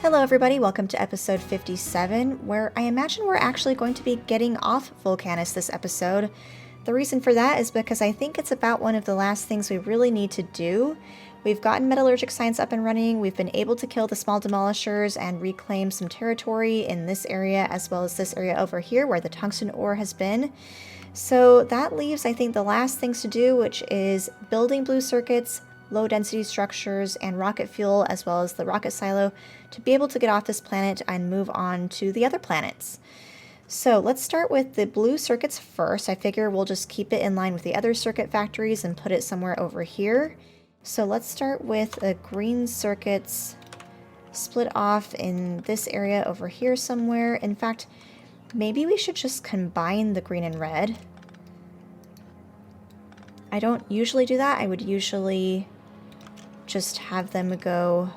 Hello everybody, welcome to episode 57, where I imagine we're actually going to be getting off Vulcanus this episode. The reason for that is because I think it's about one of the last things we really need to do. We've gotten metallurgic science up and running, we've been able to kill the small demolishers and reclaim some territory in this area as well as this area over here where the tungsten ore has been. So that leaves, I think, the last things to do, which is building blue circuits, low density structures, and rocket fuel, as well as the rocket silo, to be able to get off this planet and move on to the other planets. So let's start with the blue circuits first. I figure we'll just keep it in line with the other circuit factories and put it somewhere over here. So let's start with the green circuits split off in this area over here somewhere. In fact, maybe we should just combine the green and red. I don't usually do that. I would usually just have them go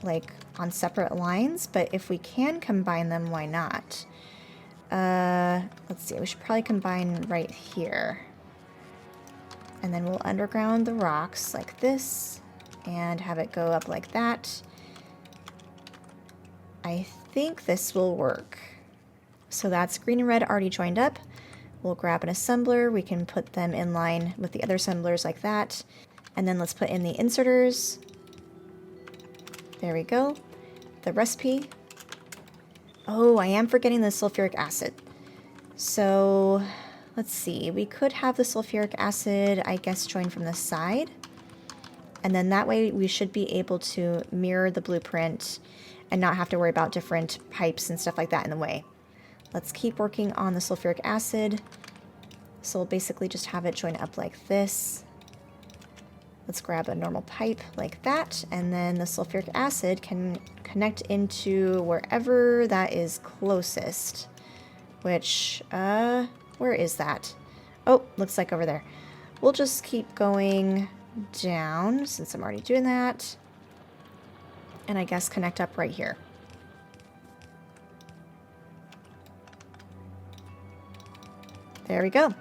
like on separate lines, but if we can combine them, why not? Let's see, we should probably combine right here. And then we'll underground the rocks like this and have it go up like that. I think this will work. So that's green and red already joined up. We'll grab an assembler. We can put them in line with the other assemblers like that. And then let's put in the inserters. There we go. The recipe. Oh, I am forgetting the sulfuric acid. So let's see. We could have the sulfuric acid, I guess, join from the side. And then that way we should be able to mirror the blueprint and not have to worry about different pipes and stuff like that in the way. Let's keep working on the sulfuric acid. So we'll basically just have it join up like this. Let's grab a normal pipe like that, and then the sulfuric acid can connect into wherever that is closest. Which, where is that? Oh, looks like over there. We'll just keep going down, since I'm already doing that. And I guess connect up right here. There we go.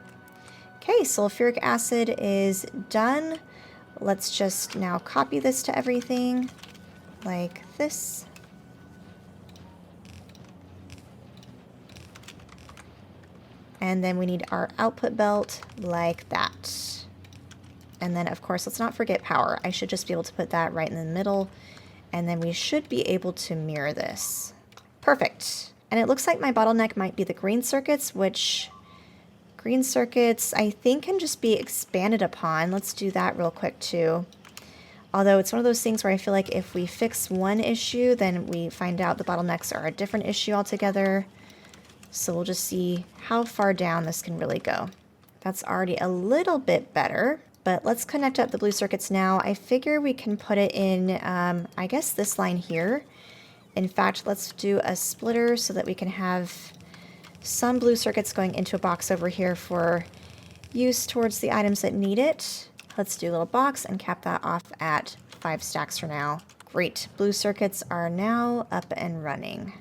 Okay, sulfuric acid is done. Let's just now copy this to everything like this. And then we need our output belt like that. And then, of course, let's not forget power. I should just be able to put that right in the middle. And then we should be able to mirror this. Perfect. And it looks like my bottleneck might be the green circuits, which green circuits, I think, can just be expanded upon. Let's do that real quick, too. Although it's one of those things where I feel like if we fix one issue, then we find out the bottlenecks are a different issue altogether. So we'll just see how far down this can really go. That's already a little bit better, but let's connect up the blue circuits now. I figure we can put it in, I guess, this line here. In fact, let's do a splitter so that we can have some blue circuits going into a box over here for use towards the items that need it. Let's do a little box and cap that off at 5 stacks for now. Great, blue circuits are now up and running.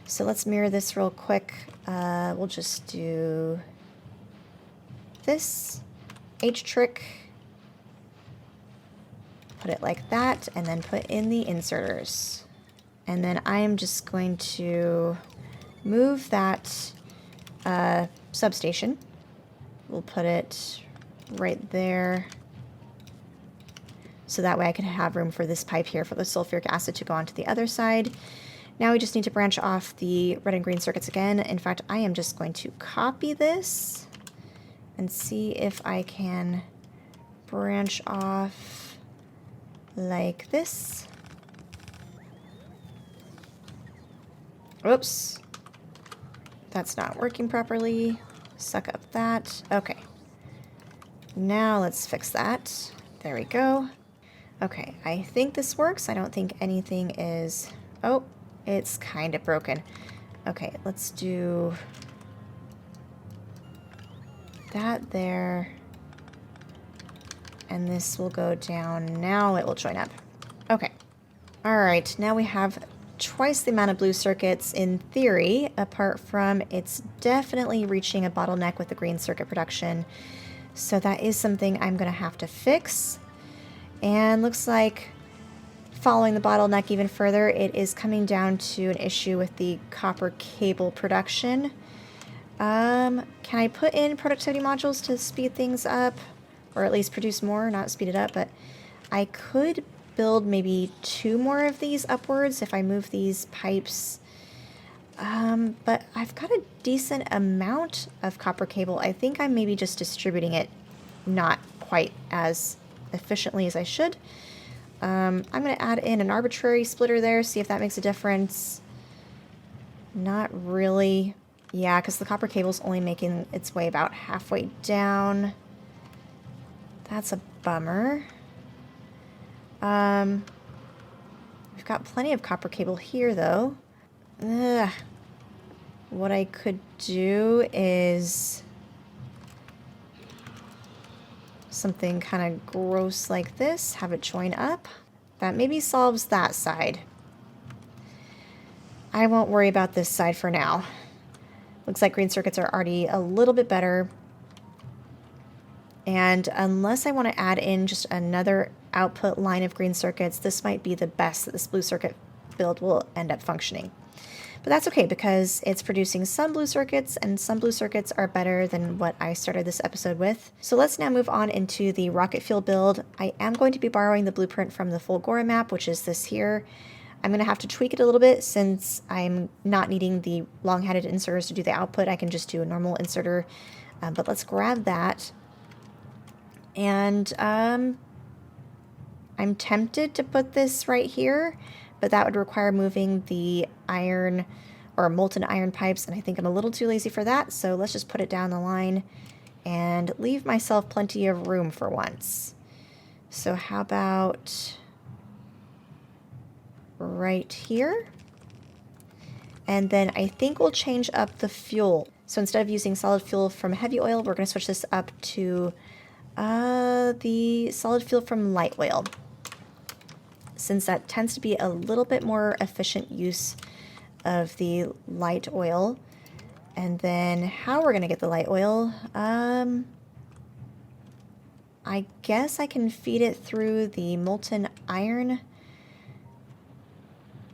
So let's mirror this real quick. We'll just do this H trick, put it like that, and then put in the inserters. And then I am just going to move that substation. We'll put it right there. So that way I can have room for this pipe here for the sulfuric acid to go onto the other side. Now we just need to branch off the red and green circuits again. In fact, I am just going to copy this and see if I can branch off like this. Oops. That's not working properly. Suck up that. Okay. Now let's fix that. There we go. Okay, I think this works. I don't think anything is... Oh, it's kind of broken. Okay, let's do that there. And this will go down. Now it will join up. Okay. All right, now we have twice the amount of blue circuits in theory, apart from it's definitely reaching a bottleneck with the green circuit production. So that is something I'm going to have to fix. And looks like following the bottleneck even further, it is coming down to an issue with the copper cable production. Can I put in productivity modules to speed things up? Or at least produce more, not speed it up, but I could build maybe 2 more of these upwards if I move these pipes. But I've got a decent amount of copper cable. I think I'm maybe just distributing it not quite as efficiently as I should. I'm going to add in an arbitrary splitter there, see if that makes a difference. Not really. Yeah, because the copper cable's only making its way about halfway down. That's a bummer. We've got plenty of copper cable here, though. Ugh. What I could do is something kind of gross like this, have it join up. That maybe solves that side. I won't worry about this side for now. Looks like green circuits are already a little bit better. And unless I want to add in just another output line of green circuits, this might be the best that this blue circuit build will end up functioning. But that's okay because it's producing some blue circuits, and some blue circuits are better than what I started this episode with. So let's now move on into the rocket fuel build. I am going to be borrowing the blueprint from the Fulgora map, which is this here. I'm going to have to tweak it a little bit since I'm not needing the long-headed inserters to do the output. I can just do a normal inserter. But let's grab that. And I'm tempted to put this right here, but that would require moving the iron or molten iron pipes, and I think I'm a little too lazy for that, so let's just put it down the line and leave myself plenty of room for once. So how about right here? And then I think we'll change up the fuel. So instead of using solid fuel from heavy oil, we're going to switch this up to the solid fuel from light oil, since that tends to be a little bit more efficient use of the light oil. And then how we're going to get the light oil, I guess I can feed it through the molten iron,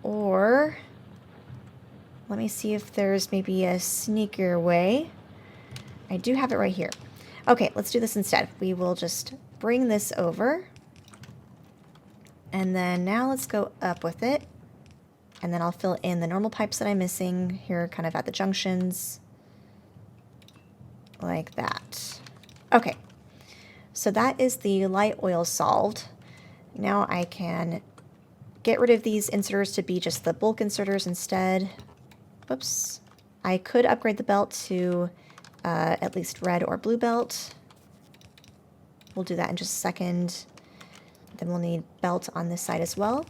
or let me see if there's maybe a sneakier way. I do have it right here. Okay, let's do this instead. We will just bring this over. And then now let's go up with it. And then I'll fill in the normal pipes that I'm missing here kind of at the junctions. Like that. Okay, so that is the light oil solved. Now I can get rid of these inserters to be just the bulk inserters instead. Whoops. I could upgrade the belt to at least red or blue belt. We'll do that in just a second. Then we'll need belt on this side as well.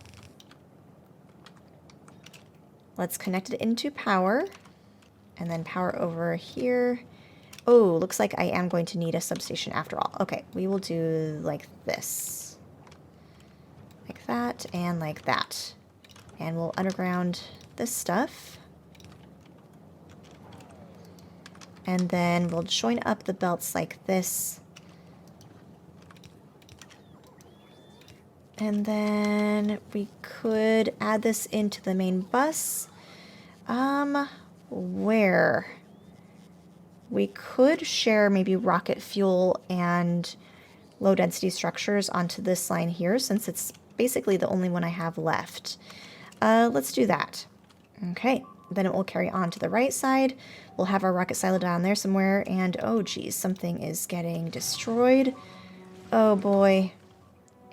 Let's connect it into power, and then power over here. Oh, looks like I am going to need a substation after all. Okay, we will do like this. Like that, and like that. And we'll underground this stuff. And then we'll join up the belts like this. And then we could add this into the main bus. Where? We could share maybe rocket fuel and low density structures onto this line here, since it's basically the only one I have left. Let's do that. Okay, then it will carry on to the right side. We'll have our rocket silo down there somewhere, and oh geez, something is getting destroyed. Oh boy.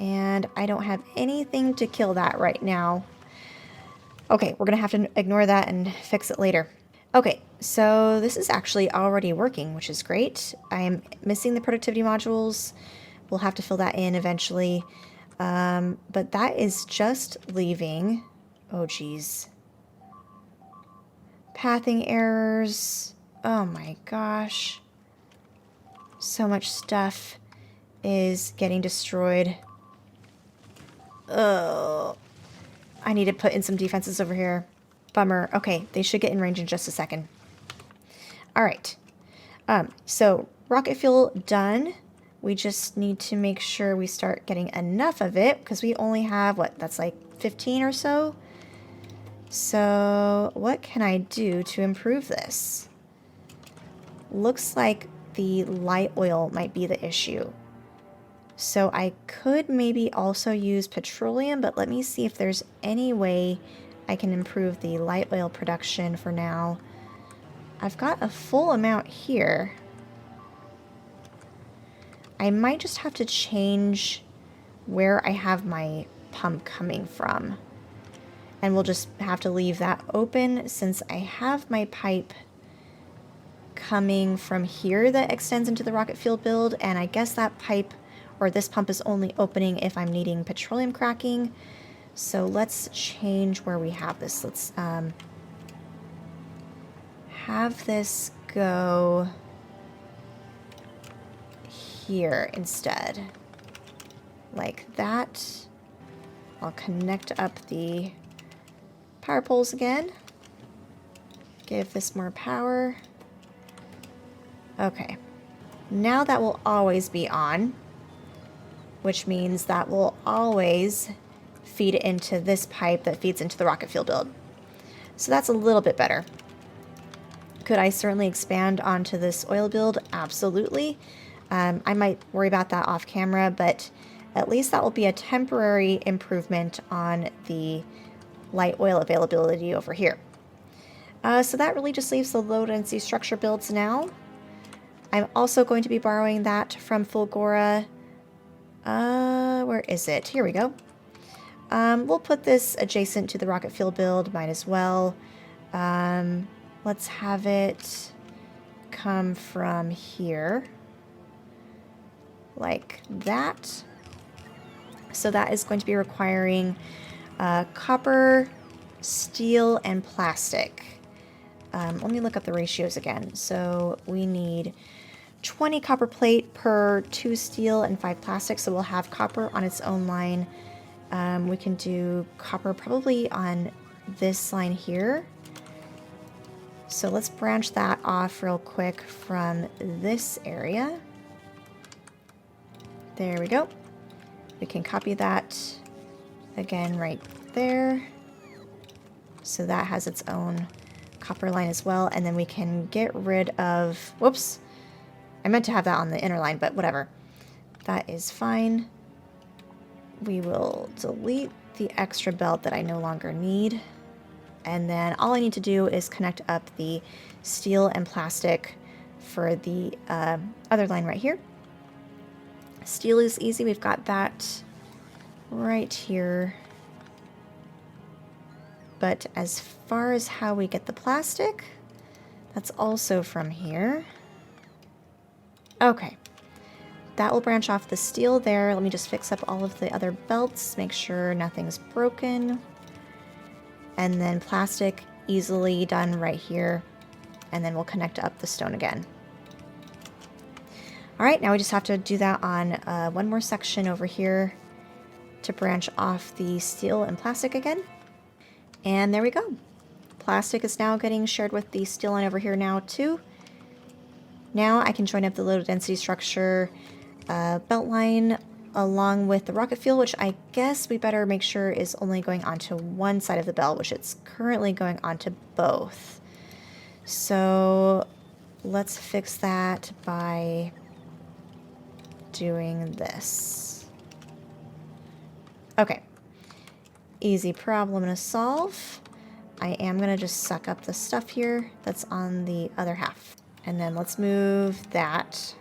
And I don't have anything to kill that right now. Okay, we're gonna have to ignore that and fix it later. Okay, so this is actually already working, which is great. I'm missing the productivity modules. We'll have to fill that in eventually. But that is just leaving. Oh geez. Pathing errors. Oh my gosh. So much stuff is getting destroyed. Oh, I need to put in some defenses over here. Bummer. Okay, they should get in range in just a second. All right. So rocket fuel done. We just need to make sure we start getting enough of it, because we only have, what, that's like 15 or so? So what can I do to improve this? Looks like the light oil might be the issue. So I could maybe also use petroleum, but let me see if there's any way I can improve the light oil production for now. I've got a full amount here. I might just have to change where I have my pump coming from. And we'll just have to leave that open since I have my pipe coming from here that extends into the rocket fuel build, and I guess that pipe or this pump is only opening if I'm needing petroleum cracking. So let's change where we have this. Let's have this go here instead. Like that. I'll connect up the power poles again. Give this more power. Okay. Now that will always be on, which means that will always feed into this pipe that feeds into the rocket fuel build. So that's a little bit better. Could I certainly expand onto this oil build? Absolutely. I might worry about that off camera, but at least that will be a temporary improvement on the light oil availability over here. So that really just leaves the low density structure builds now. I'm also going to be borrowing that from Fulgora. Where is it? Here we go. We'll put this adjacent to the rocket fuel build, might as well. Let's have it come from here. Like that. So that is going to be requiring copper, steel, and plastic. Let me look up the ratios again. So we need 20 copper plate per 2 steel and 5 plastic, so we'll have copper on its own line. We can do copper probably on this line here. So let's branch that off real quick from this area. There we go. We can copy that again right there. So that has its own copper line as well, and then we can get rid of, whoops, I meant to have that on the inner line, but whatever. That is fine. We will delete the extra belt that I no longer need. And then all I need to do is connect up the steel and plastic for the other line right here. Steel is easy. We've got that right here. But as far as how we get the plastic, that's also from here. Okay. That will branch off the steel there. Let me just fix up all of the other belts, make sure nothing's broken. And then plastic, easily done right here. And then we'll connect up the stone again. All right, now we just have to do that on one more section over here to branch off the steel and plastic again. And there we go. Plastic is now getting shared with the steel line over here now too. Now I can join up the low density structure belt line along with the rocket fuel, which I guess we better make sure is only going onto one side of the belt, which it's currently going onto both. So let's fix that by doing this. Okay. Easy problem to solve. I am going to just suck up the stuff here that's on the other half. And then let's move that.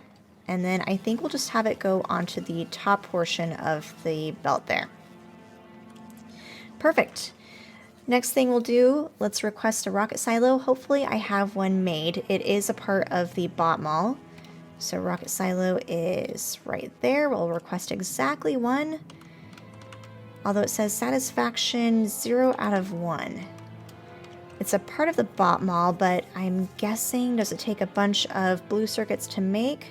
And then I think we'll just have it go onto the top portion of the belt there. Perfect. Next thing we'll do, let's request a rocket silo. Hopefully I have one made. It is a part of the bot mall. So rocket silo is right there. We'll request exactly one. Although it says satisfaction 0 out of 1. It's a part of the bot mall, but I'm guessing, does it take a bunch of blue circuits to make?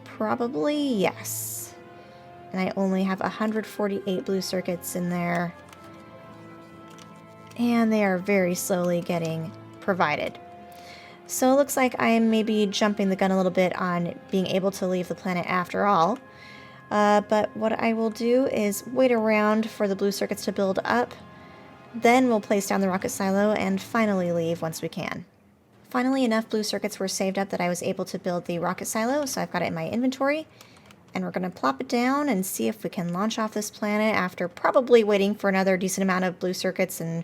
Probably yes. And I only have 148 blue circuits in there. And they are very slowly getting provided. So it looks like I'm maybe jumping the gun a little bit on being able to leave the planet after all. But what I will do is wait around for the blue circuits to build up, then we'll place down the rocket silo and finally leave once we can. Finally, enough blue circuits were saved up that I was able to build the rocket silo, so I've got it in my inventory. And we're going to plop it down and see if we can launch off this planet after probably waiting for another decent amount of blue circuits and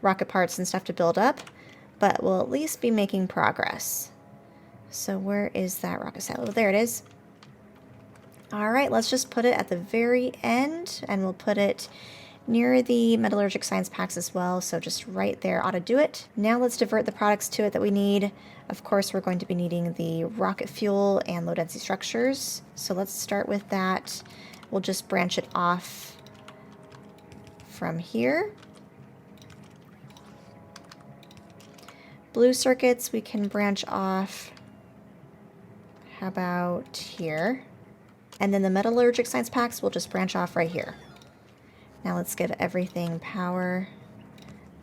rocket parts and stuff to build up. But we'll at least be making progress. So where is that rocket silo? There it is. Alright, let's just put it at the very end, and we'll put it near the metallurgic science packs as well, so just right there ought to do it. Now let's divert the products to it that we need. Of course, we're going to be needing the rocket fuel and low density structures, so let's start with that. We'll just branch it off from here. Blue circuits we can branch off, how about here? And then the metallurgic science packs will just branch off right here. Now let's give everything power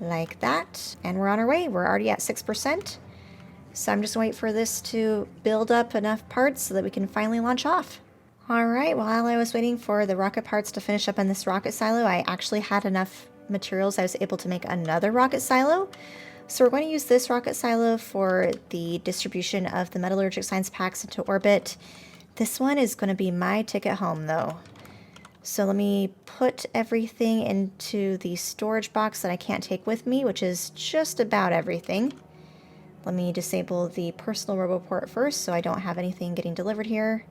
like that. And we're on our way. We're already at 6%. So I'm just waiting for this to build up enough parts so that we can finally launch off. Alright, while I was waiting for the rocket parts to finish up in this rocket silo, I actually had enough materials I was able to make another rocket silo. So we're going to use this rocket silo for the distribution of the metallurgic science packs into orbit. This one is going to be my ticket home though. So let me put everything into the storage box that I can't take with me, which is just about everything. Let me disable the personal roboport first so I don't have anything getting delivered here.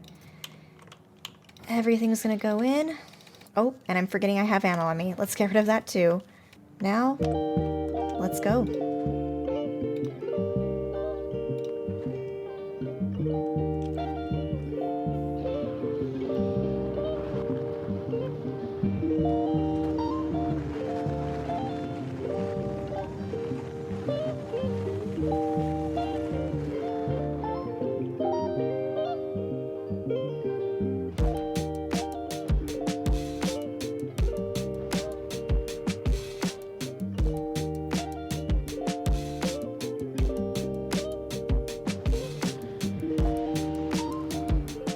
Everything's going to go in. Oh, and I'm forgetting I have ammo on me. Let's get rid of that too. Now, let's go.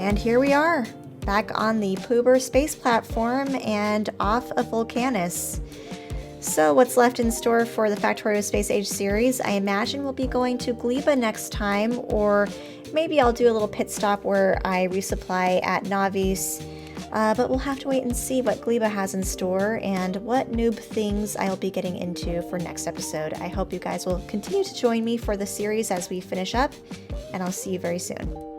And here we are, back on the Poober space platform and off of Vulcanus. So what's left in store for the Factorio Spaceage series? I imagine we'll be going to Gleba next time, or maybe I'll do a little pit stop where I resupply at Navis. But we'll have to wait and see what Gleba has in store and what noob things I'll be getting into for next episode. I hope you guys will continue to join me for the series as we finish up, and I'll see you very soon.